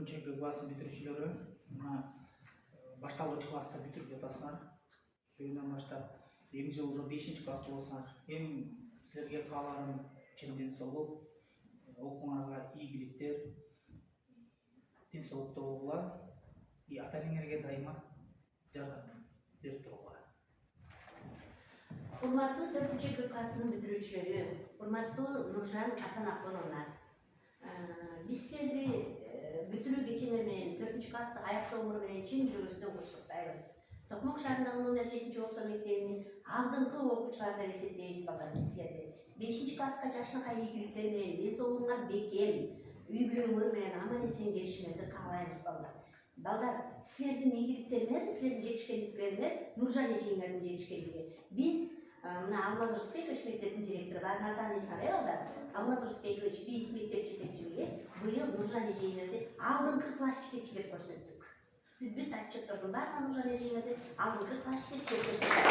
4 классын бүтүрүүчүлөрү, башталгыч класста бүтүрүп жатасыңар. Бүгүнөн баштап эми жыл уже 5-класс болосуңар. Эми силерге кааларым чын ден соолук, окууңарга ийгиликтер, ден соолукта болгула. Ата энеңерге дайыма жардам берип тургула. Урматтуу 4 класстын бүтүрүүчүлөрү, урматтуу Нуржан Асан Акболовна, биз силерди бүтүрүү кечеңер менен 4 классты аяктоомор менен чын жүрөгүбүздөн куттуктайбыз. Токмок шаарындагы номер 7 орто мектебинин алдыңкы окуучулары деп эсептейбиз балдар биз силерди. 5-класска жашынакай ийгиликтер менен, ден соолугуңар бекем, үй бүлөңөр менен аман эсен келишиңерди каалайбыз балдар. Балдар, силердин ийгиликтериңер, силердин жетишкендиктериңер Нуржан эжеңердин жетишкендиги. Биз мына Алмаз Рысбекович мектептин директору баарын тааныйсыңар, балдар. Алмаз Рысбекович биз мектеп жетекчилиги быйыл Нуржан эжеңерди алдыңкы класс жетекчи деп көрсөттүк. Биз бүт отчеттордун баарын Нуржан эжеңерди алдыңкы класс жетекчи деп көрсөттүк.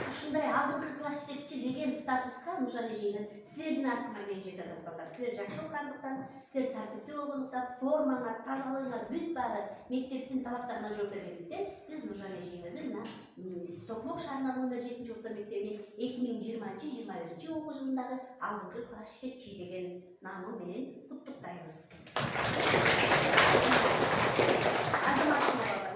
Ушундай алдыңкы класс жетекчи деген статуска Нуржан эжеңер силердин артыңар менен жете атат балдар. Силер жакшы окугандыктан, силер тартиптүү болгондуктан, формаңар, тазалыгыңар бүт баары мектептин талаптарына жооп бергендиктен биз Нуржан эжеңерди мына Токмок шаарындагы номер 7 орто мектебинин 2020-21 окуу жылындагы алдыңкы класс жетекчи деген наамы менен куттуктайбыз.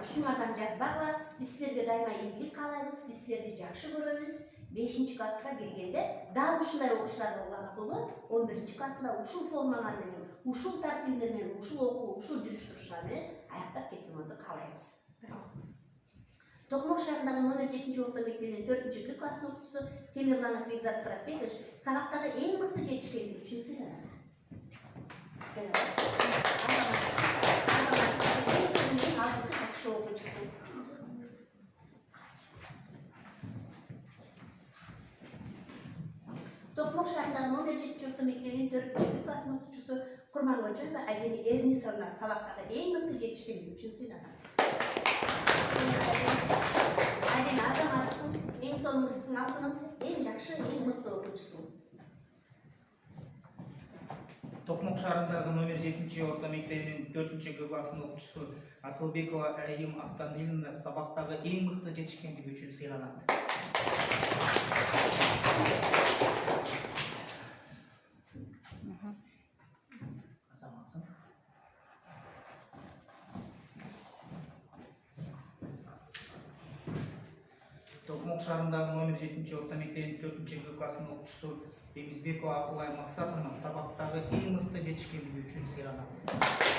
Ушуңардан жазбагыла, биз силерге дайыма ийгилик каалайбыз, биз силерди жакшы көрөбүз. 5-класска келгенде дал ушундай окуучулар болгон макулбу? 11-классында ушул формалар менен, ушул тартибиңер менен, ушул окуу, ушул жүрүш турушуңар менен аяктап кеткениңерди каалайбыз. Токмок шаарындагы номер 7 орто мектебинин 4 класстын окуучусу Темирланов Бекзат Кыратбекович сабактагы эң мыкты жетишкендиги үчүн сыйланат. Токмок шаарындагы номер 7 орто мектебинин 4 класстын окуучусу Курмангожоева Адеми Эрнисовна сабактагы эң мыкты жетишкендиги үчүн сыйланат. Адеми азаматсың, эң сонуңгусуң, алтынын эң жакшы, эң мыкты окуучусуң. Токмок шаарындагы номер 7 орто мектебинин 4 класстын окуучусу Асылбекова Айым Автаниловна сабактагы эң мыкты жетишкендиги үчүн сыйланат. Азаматсың. Токмок шаарындагы номер 7 орто мектебинин 4 класстын окуучусу Эмизбекова Акылай Максатовна сабактагы эң мыкты жетишкендиги үчүн сыйланат.